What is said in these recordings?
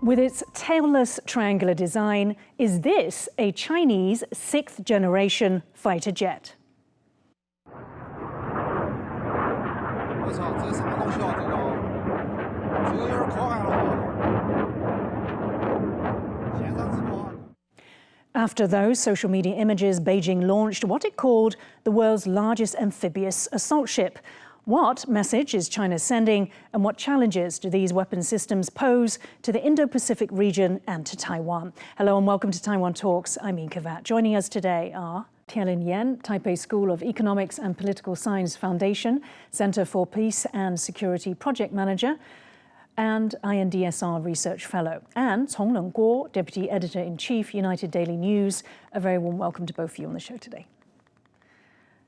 With its tailless triangular design, is this a Chinese 6th-generation fighter jet? After those social media images, Beijing launched what it called the world's largest amphibious assault ship. What message is China sending, and what challenges do these weapon systems pose to the Indo-Pacific region and to Taiwan? Hello and welcome to Taiwan Talks. I'm Inka Vat. Joining us today are Tieh-Lin, Taipei School of Economics and Political Science Foundation, Center for Peace and Security Project Manager, and INDSR Research Fellow, and Chenlung Kuo, Deputy Editor-in-Chief, United Daily News. A very warm welcome to both of you on the show today.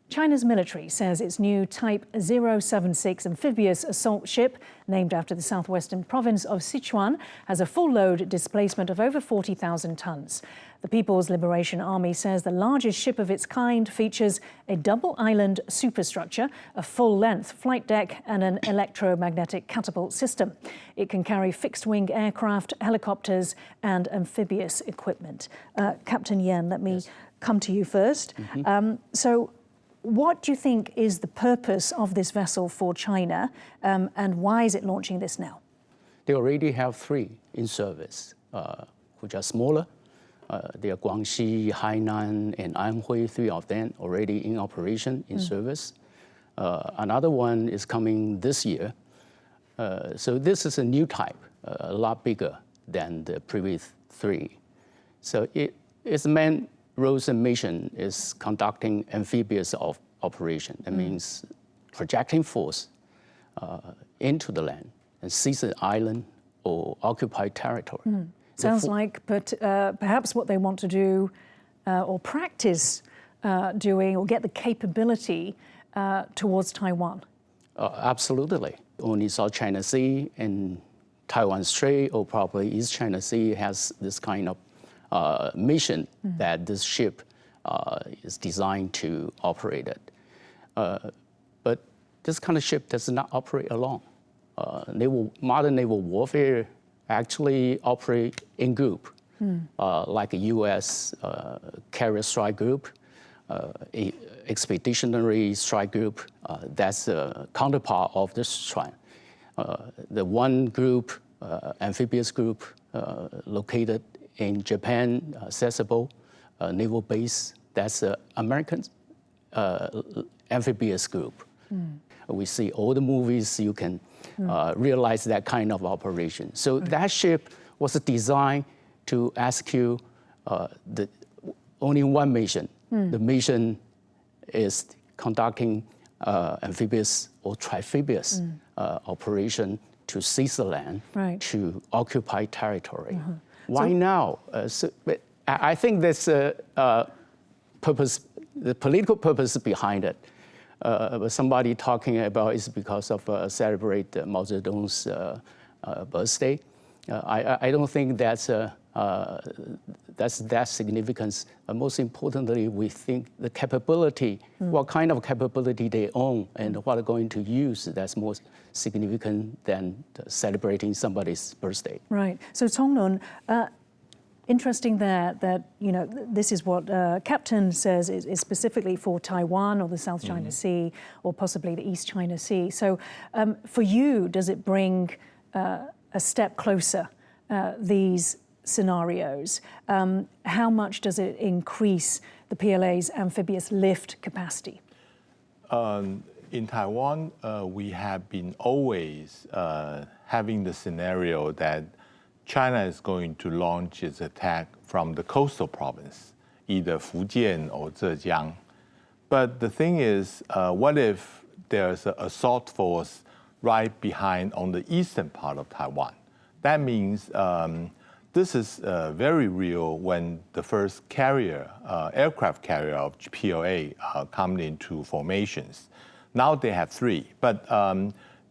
China's military says its new Type 076 amphibious assault ship, named after the southwestern province of Sichuan, has a full load displacement of over 40,000 tons. The People's Liberation Army says the largest ship of its kind features a double-island superstructure, a full-length flight deck and an electromagnetic catapult system. It can carry fixed-wing aircraft, helicopters and amphibious equipment. Captain Yan, let me come to you first. What do you think is the purpose of this vessel for China, and why is it launching this now? They already have 3 in service, which are smaller. They are Guangxi, Hainan, and Anhui, 3 of them already in operation, in service. Another one is coming this year. So this is a new type, a lot bigger than the previous 3. So its main roles and mission is conducting amphibious operation. That means projecting force into the land and seize an island or occupied territory. Sounds like perhaps what they want to do or practice doing or get the capability towards Taiwan. Absolutely. Only South China Sea and Taiwan Strait or probably East China Sea has this kind of mission that this ship is designed to operate it. But this kind of ship does not operate alone. Modern naval warfare actually operate in group, like a U.S. carrier strike group, expeditionary strike group. That's the counterpart of this strike. The one group, amphibious group, located in Japan, Sasebo Naval Base, that's the American amphibious group. We see all the movies, you can realize that kind of operation. So that ship was designed to execute only one mission. The mission is conducting amphibious or triamphibious operation to seize the land, to occupy territory. Why now? I think there's a purpose, the political purpose behind it. But somebody talking about it's because of celebrate Mao Zedong's birthday. I don't think that's that significance. Most importantly, we think the capability, what kind of capability they own and what they're going to use, that's more significant than celebrating somebody's birthday. Right. So Chenlung, interesting that this is what Captain says is specifically for Taiwan or the South China Sea or possibly the East China Sea. So for you, does it bring a step closer, these scenarios? How much does it increase the PLA's amphibious lift capacity? In Taiwan, we have been always having the scenario that China is going to launch its attack from the coastal province, either Fujian or Zhejiang. But the thing is, what if there's an assault force right behind on the eastern part of Taiwan? That means this is very real when the first carrier, aircraft carrier of PLA come into formations. Now they have 3, but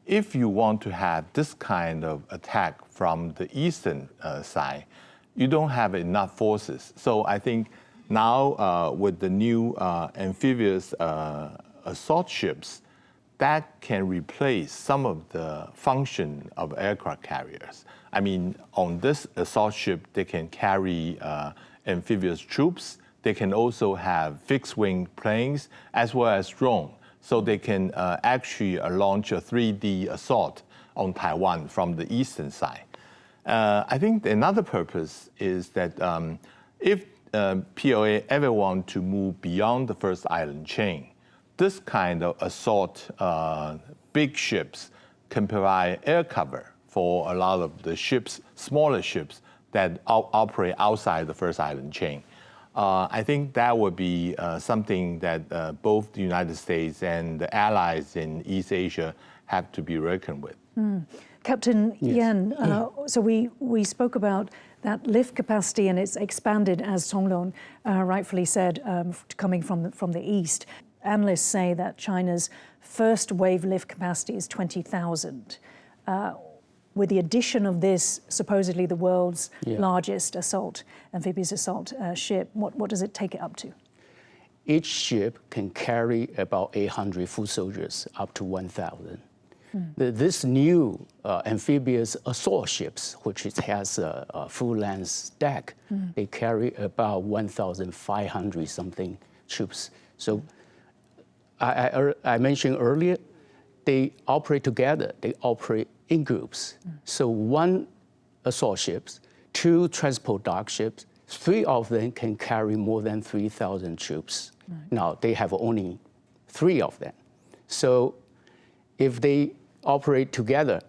if you want to have this kind of attack from the eastern side, you don't have enough forces. So I think now with the new amphibious assault ships, that can replace some of the function of aircraft carriers. I mean, on this assault ship, they can carry amphibious troops. They can also have fixed-wing planes as well as drone. So they can actually launch a 3D assault on Taiwan from the eastern side. I think another purpose is that if PLA ever want to move beyond the first island chain, this kind of assault big ships can provide air cover for a lot of the ships, smaller ships that operate outside the first island chain. I think that would be something that both the United States and the allies in East Asia have to be reckoned with. Captain Yan, so we spoke about that lift capacity, and it's expanded, as Chenlung rightfully said, coming from the east. Analysts say that China's first wave lift capacity is 20,000. With the addition of this, supposedly the world's largest amphibious assault ship, what does it take it up to? Each ship can carry about 800 foot soldiers, up to 1,000. This new amphibious assault ships, which it has a full-length deck, they carry about 1,500 something troops. So I mentioned earlier, they operate together. They operate in groups. So one assault ships, two transport dock ships, three of them can carry more than 3,000 troops. Now, they have only three of them. So if they operate together,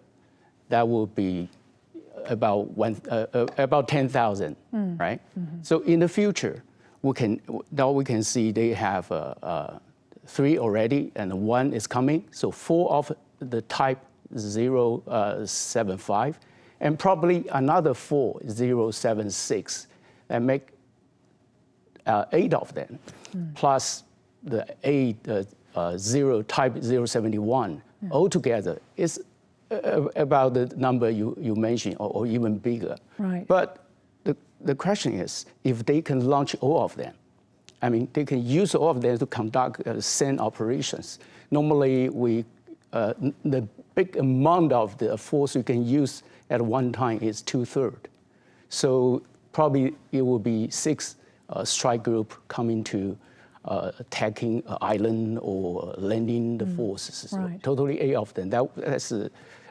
that will be about 10,000, right? So in the future, we can see they have three already, and one is coming. So four of the type 075, and probably another 076, and make 8 of them, plus the 8 type 071. Altogether, it's about the number you mentioned, or even bigger. Right. But the question is, if they can launch all of them, I mean, they can use all of them to conduct SAN operations. Normally, the big amount of the force you can use at one time is 2/3. So probably it will be 6 strike group coming to attacking an island or landing the forces. Right. Totally 8 of them.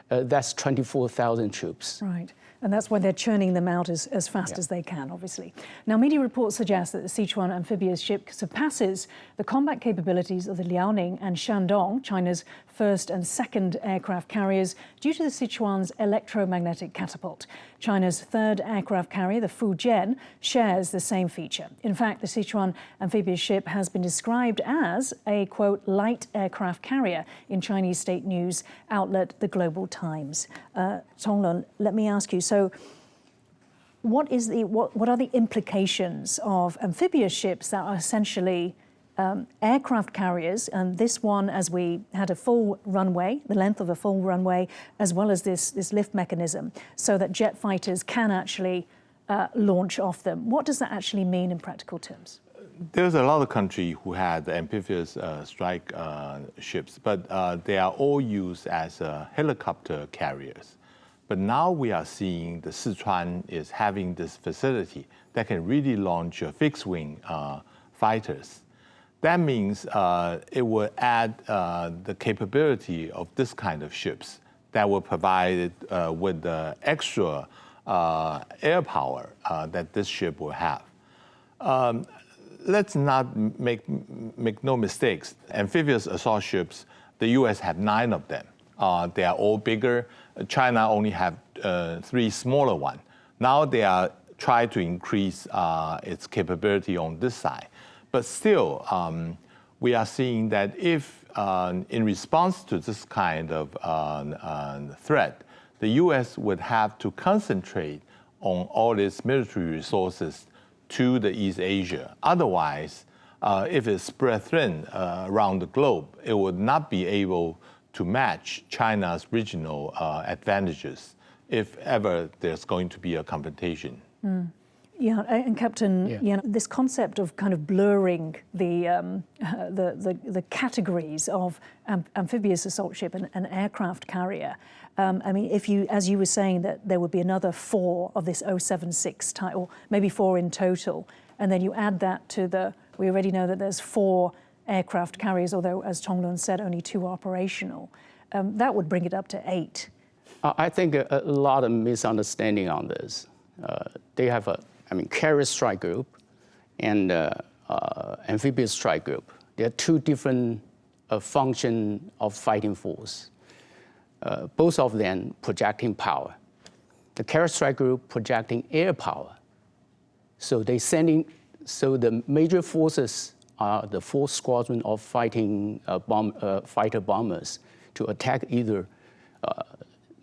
That's 24,000 troops. Right. And that's why they're churning them out as fast as they can, obviously. Now, media reports suggest that the Sichuan amphibious ship surpasses the combat capabilities of the Liaoning and Shandong, China's first and second aircraft carriers, due to the Sichuan's electromagnetic catapult. China's third aircraft carrier, the 6th-Gen, shares the same feature. In fact, the Sichuan amphibious ship has been described as a, quote, light aircraft carrier in Chinese state news outlet The Global Times. Chenlung, let me ask you, so what are the implications of amphibious ships that are essentially aircraft carriers, and this one, as we had a full runway, the length of a full runway, as well as this lift mechanism, so that jet fighters can actually launch off them. What does that actually mean in practical terms? There's a lot of countries who had amphibious strike ships, but they are all used as helicopter carriers. But now we are seeing the Sichuan is having this facility that can really launch fixed-wing fighters. That means it will add the capability of this kind of ships that will provide with the extra air power that this ship will have. Let's not make no mistakes. Amphibious assault ships, the U.S. have 9 of them. They are all bigger. China only have 3 smaller ones. Now they are trying to increase its capability on this side. But still, we are seeing that if, in response to this kind of threat, the U.S. would have to concentrate on all its military resources to the East Asia. Otherwise, if it's spread thin around the globe, it would not be able to match China's regional advantages if ever there's going to be a confrontation. Yeah, and Captain, this concept of kind of blurring the categories of amphibious assault ship and aircraft carrier. I mean, if you, as you were saying, that there would be another 4 of this 076 type, or maybe 4 in total, and then you add that to we already know that there's 4 aircraft carriers, although, as Chenlung said, only 2 operational. That would bring it up to 8. I think a lot of misunderstanding on this. They have carrier strike group and amphibious strike group. They are 2 different functions of fighting force. Both of them projecting power. The carrier strike group projecting air power. So the major forces are the 4 squadron of fighting fighter bombers to attack either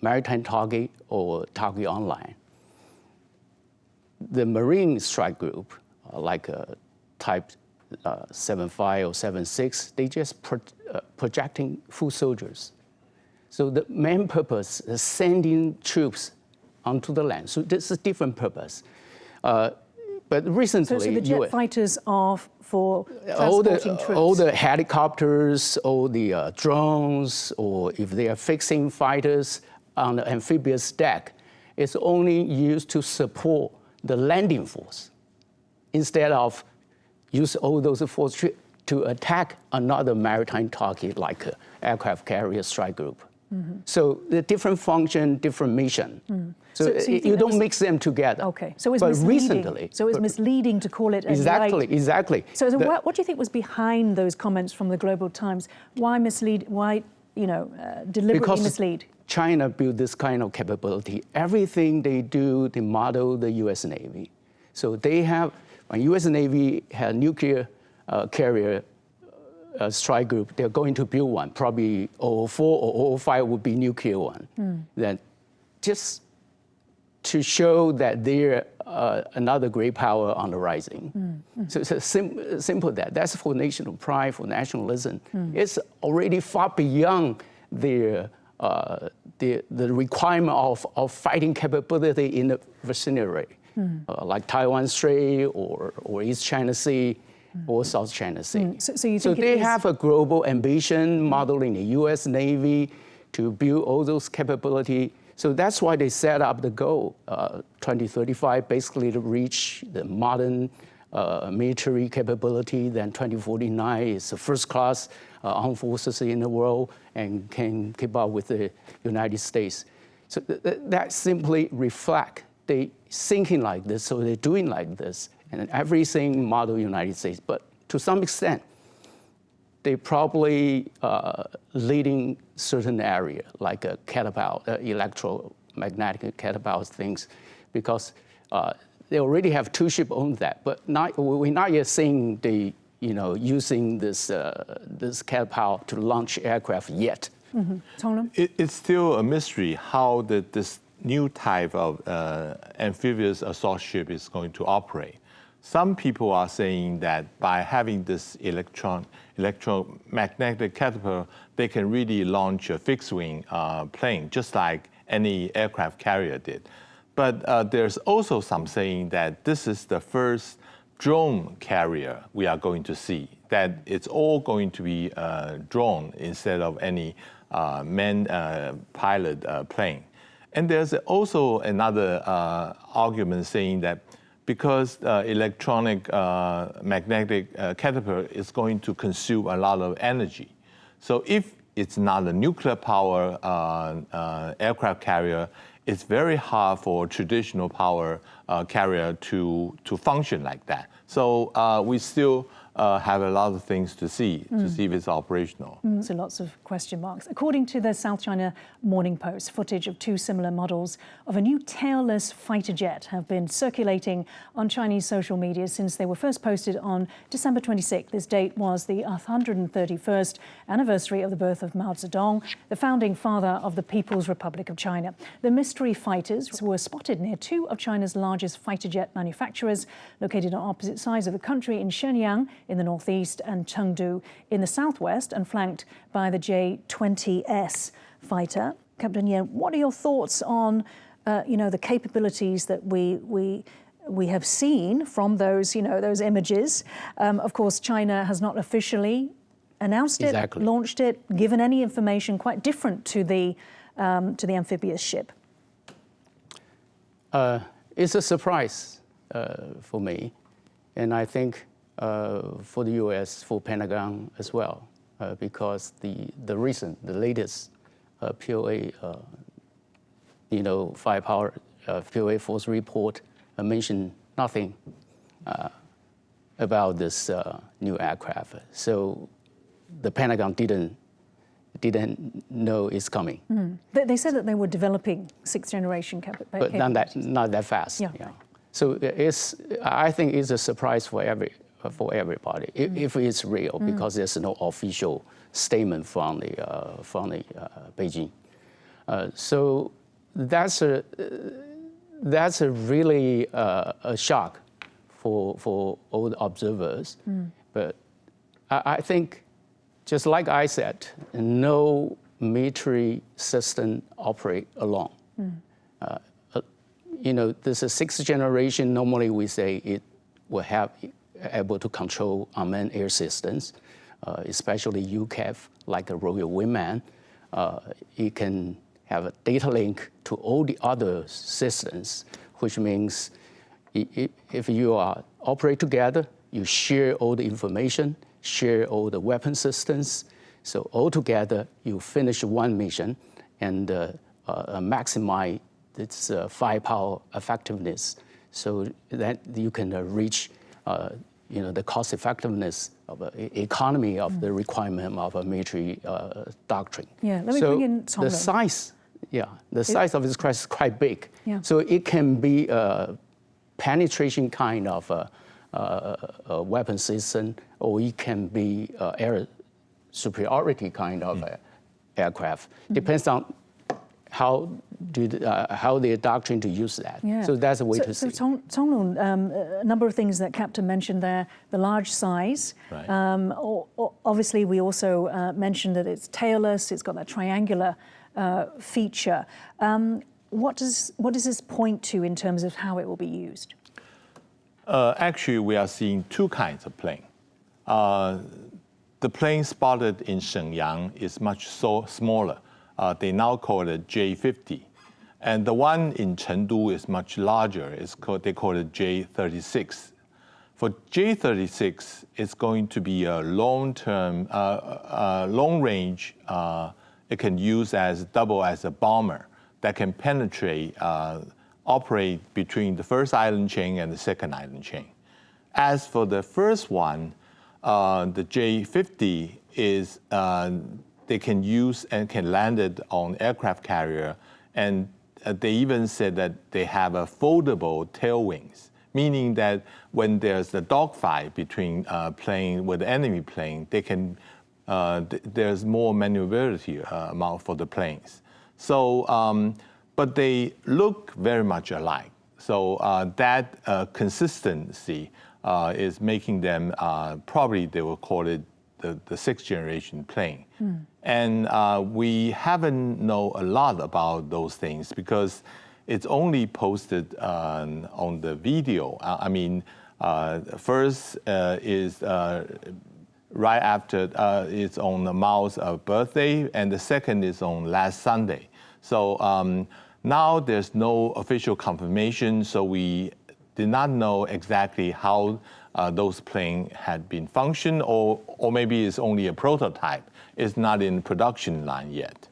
maritime target or target online. The Marine strike group, like type 75 or 76, they just projecting full soldiers. So the main purpose is sending troops onto the land. So this is a different purpose. But recently, so the jet fighters are for transporting troops? All the helicopters, all the drones, or if they are fixing fighters on the amphibious deck, it's only used to support the landing force instead of use all those forces to attack another maritime target like an aircraft carrier strike group. Mm-hmm. So the different function, different mission. Mm. So you don't mix them together. Okay, so it's misleading. So it's misleading to call it Exactly. So what do you think was behind those comments from the Global Times? Why mislead? Why deliberately mislead? China built this kind of capability. Everything they do, they model the U.S. Navy. So they have, when U.S. Navy had nuclear carrier strike group, they're going to build one. Probably 004 or 005 would be nuclear one. Mm. Then just to show that they're another great power on the rising. Mm. So it's simple that's for national pride, for nationalism. Mm. It's already far beyond the requirement of fighting capability in the vicinity, like Taiwan Strait or East China Sea or South China Sea. So they have a global ambition modeling the U.S. Navy to build all those capability. So that's why they set up the goal, 2035, basically to reach the modern military capability. Then 2049 is the first class armed forces in the world and can keep up with the United States. So that simply reflect they thinking like this, so they're doing like this, and everything model United States. But to some extent, they probably leading certain area like a catapult, electromagnetic catapult things, because they already have 2 ships on that. But we're not yet seeing the using this catapult to launch aircraft yet. Mm-hmm. It's still a mystery how this new type of amphibious assault ship is going to operate. Some people are saying that by having this electromagnetic catapult, they can really launch a fixed-wing plane, just like any aircraft carrier did. But there's also some saying that this is the first drone carrier we are going to see, that it's all going to be drone instead of any man-pilot plane. And there's also another argument saying that because electronic magnetic catapult is going to consume a lot of energy. So if it's not a nuclear power aircraft carrier, it's very hard for traditional power carrier to function like that. So we still have a lot of things to see if it's operational. So lots of question marks. According to the South China Morning Post, footage of 2 similar models of a new tailless fighter jet have been circulating on Chinese social media since they were first posted on December 26th. This date was the 131st anniversary of the birth of Mao Zedong, the founding father of the People's Republic of China. The mystery fighters were spotted near 2 of China's largest fighter jet manufacturers, located on opposite sides of the country in Shenyang in the northeast and Chengdu in the southwest, and flanked by the J-20S fighter. Captain Yen, what are your thoughts on the capabilities that we we have seen from those, those images. Of course, China has not officially announced it, launched it, given any information quite different to the amphibious ship. It's a surprise for me, and I think for the U.S., for Pentagon as well, because the latest POA, firepower POA force report mentioned nothing about this new aircraft. So the Pentagon didn't know it's coming. They said that they were developing 6th generation capabilities. But not that fast. Yeah. So I think it's a surprise for everybody if it's real, because there's no official statement from the Beijing. So that's a really a shock for all the observers. But I think, just like I said, no military system operate alone. This is 6th generation. Normally we say it will have able to control unmanned air systems, especially UCAV, like a Royal Wingman. It can have a data link to all the other systems, which means if you operate together, you share all the information, share all the weapon systems. So all together, you finish one mission and maximize its firepower effectiveness, so that you can reach the cost effectiveness of economy of the requirement of a military doctrine. Yeah, let me bring in Tom. The size of this crisis is quite big. Yeah. So it can be a penetration kind of a weapon system, or it can be air superiority kind of aircraft. Depends on how the doctrine to use that. Yeah. So that's a way to see. So Chenlung, a number of things that Captain mentioned there, the large size. Right. Obviously, we also mentioned that it's tailless, it's got that triangular feature. What does this point to in terms of how it will be used? Actually, we are seeing two kinds of plane. The plane spotted in Shenyang is much smaller. They now call it J-50. And the one in Chengdu is much larger. They call it J-36. For J-36, it's going to be a long-term, long-range. It can use double as a bomber that can penetrate, operate between the first island chain and the second island chain. As for the first one, the J-50 is, they can use and can land it on aircraft carrier, and they even said that they have a foldable tail wings, meaning that when there's a dogfight between plane with the enemy plane, they can, there's more maneuverability for the planes. So, but they look very much alike. So that consistency is making them, probably they will call it the 6th generation plane. And we haven't know a lot about those things because it's only posted on the video. I mean, first is right after it's on the Mao's birthday, and the second is on last Sunday. So now there's no official confirmation, so we did not know exactly how those planes had been functioned, or maybe it's only a prototype. It's not in production line yet.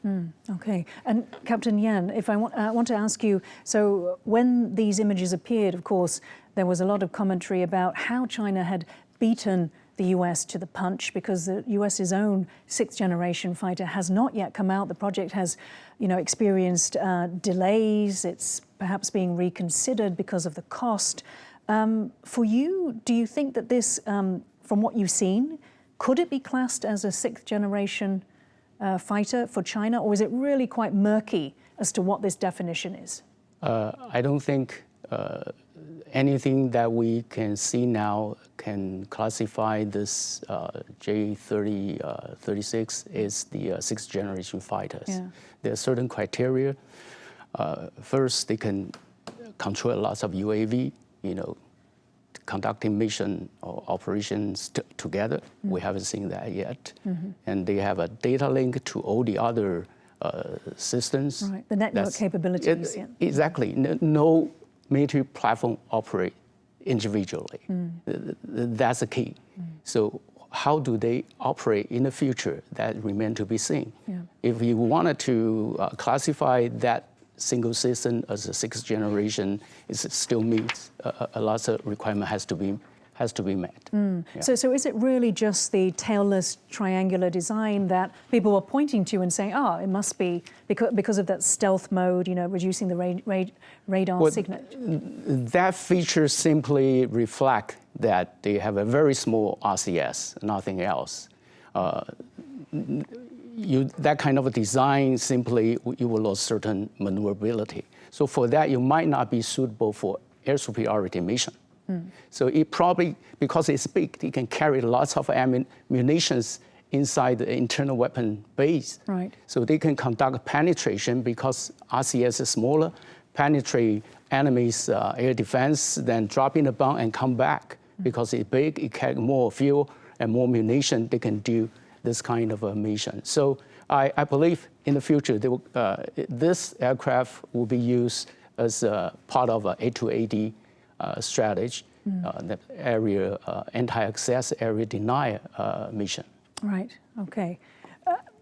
Okay, and Captain Yan, if I want to ask you, so when these images appeared, of course, there was a lot of commentary about how China had beaten the US to the punch, because the US's own 6th generation fighter has not yet come out. The project has, experienced delays. It's perhaps being reconsidered because of the cost. For you, do you think that this, from what you've seen, could it be classed as a 6th generation fighter for China, or is it really quite murky as to what this definition is? I don't think anything that we can see now can classify this J-36 as the 6th generation fighters. Yeah. There are certain criteria. First, they can control lots of UAV. conducting mission or operations together. We haven't seen that yet. And they have a data link to all the other systems. Right, the network capabilities. Exactly. No military platform operate individually. That's the key. So how do they operate in the future? That remains to be seen. If you wanted to classify that single system as a 6th generation, it still meets a lot of requirement has to be met. So is it really just the tailless triangular design that people were pointing to and saying, it must be because of that stealth mode, reducing the radar signal? That feature simply reflect that they have a very small RCS, nothing else. That kind of a design simply, you will lose certain maneuverability. So for that, you might not be suitable for air superiority mission. So it probably, because it's big, it can carry lots of munitions inside the internal weapon base. Right. So they can conduct penetration because RCS is smaller, penetrate enemies' air defense, then drop in a bomb and come back. Because it's big, it carries more fuel and more munition, they can do this kind of a mission. So I believe in the future, this aircraft will be used as part of an A2AD strategy, the area anti-access, area denial mission. Right. Okay.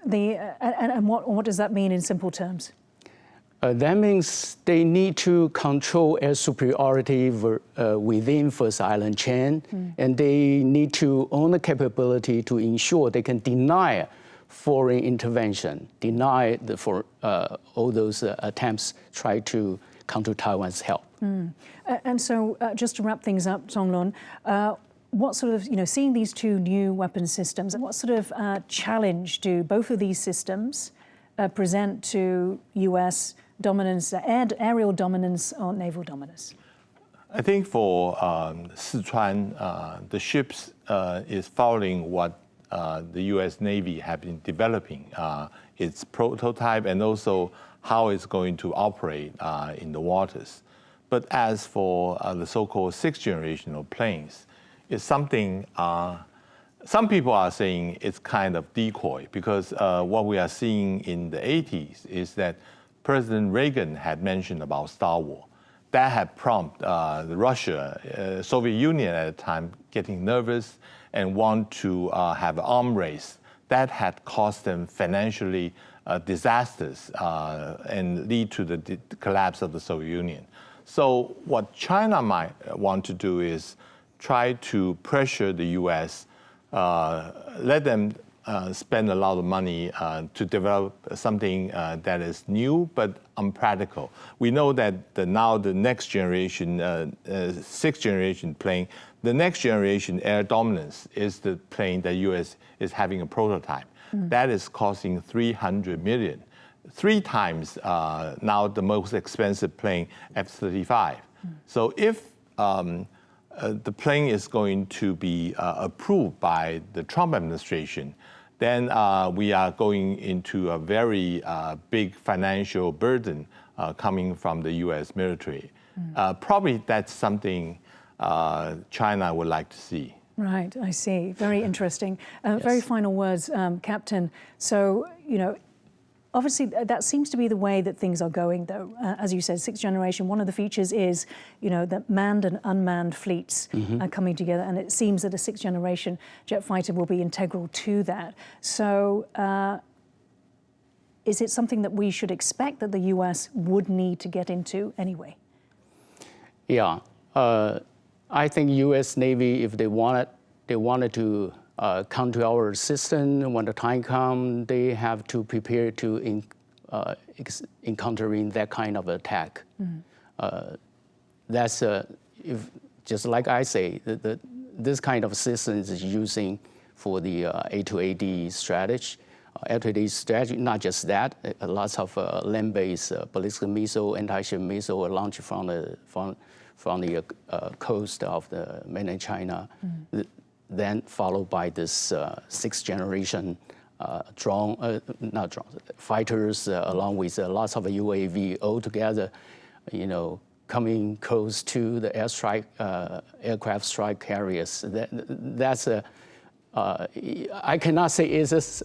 And what does that mean in simple terms? That means they need to control air superiority within first island chain, and they need to own the capability to ensure they can deny foreign intervention, deny all those attempts try to counter Taiwan's help. And so, just to wrap things up, Chenlung, what sort of, seeing these two new weapon systems, what sort of challenge do both of these systems present to U.S. dominance, aerial dominance or naval dominance? I think for Sichuan, the ships is following what the U.S. Navy have been developing, its prototype and also how it's going to operate in the waters. But as for the so-called 6th generation planes, it's something, some people are saying it's kind of decoy because what we are seeing in the 80s is that President Reagan had mentioned about Star Wars. That had prompted Russia, Soviet Union at the time, getting nervous and want to have an arms race. That had cost them financially disasters and lead to the collapse of the Soviet Union. So what China might want to do is try to pressure the U.S., let them spend a lot of money to develop something that is new but unpractical. We know that now the next generation, 6th generation plane, the next generation air dominance is the plane that U.S. is having a prototype. That is costing $300 million. 3 times now the most expensive plane, F-35. So if the plane is going to be approved by the Trump administration, then we are going into a very big financial burden coming from the U.S. military. Probably that's something China would like to see. Right, I see. Very interesting. Yes. Very final words, Captain. So, obviously that seems to be the way that things are going, though. As you said, 6th generation, one of the features is, that manned and unmanned fleets are coming together, and it seems that a 6th generation jet fighter will be integral to that. So, is it something that we should expect that the U.S. would need to get into anyway? Yeah. I think U.S. Navy, if they wanted to come to our system when the time comes, they have to prepare to encountering that kind of attack. That's just like I say, this kind of systems is using for the A2AD strategy. A2AD strategy, not just that, lots of land-based ballistic missile, anti-ship missile are launched from the coast of the mainland China, then followed by this 6th generation fighters, along with lots of UAV all together, coming close to the aircraft strike carriers. That's a I cannot say it's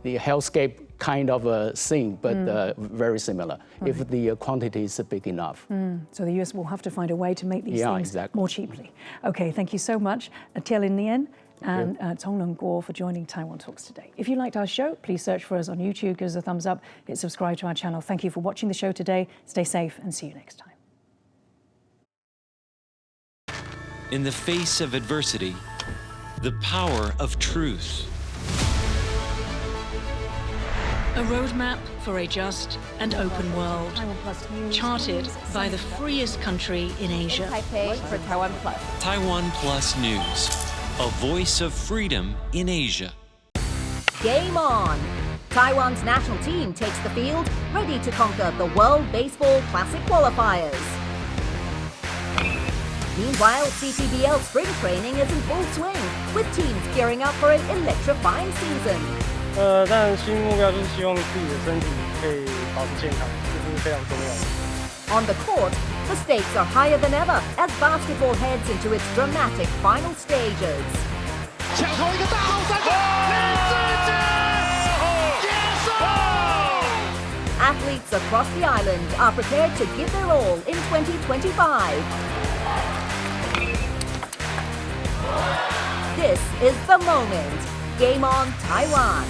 the hellscape kind of a thing, but very similar, if the quantity is big enough. So the US will have to find a way to make these things more cheaply. Okay, thank you so much, Tieh-Lin and Chenlung Kuo for joining Taiwan Talks today. If you liked our show, please search for us on YouTube, give us a thumbs up, hit subscribe to our channel. Thank you for watching the show today. Stay safe and see you next time. In the face of adversity, the power of truth. A roadmap for a just and open world, charted by the freest country in Asia. Taipei for Taiwan Plus. Taiwan Plus News, a voice of freedom in Asia. Game on! Taiwan's national team takes the field, ready to conquer the World Baseball Classic qualifiers. Meanwhile, CTBL spring training is in full swing, with teams gearing up for an electrifying season. 当然新目标就是希望自己的身体可以保持健康，这是非常重要的。On the court, the stakes are higher than ever as basketball heads into its dramatic final stages. 抢投一个大号三分，林志杰Athletes across the island are prepared to give their all in 2025. This is the moment. Game on Taiwan.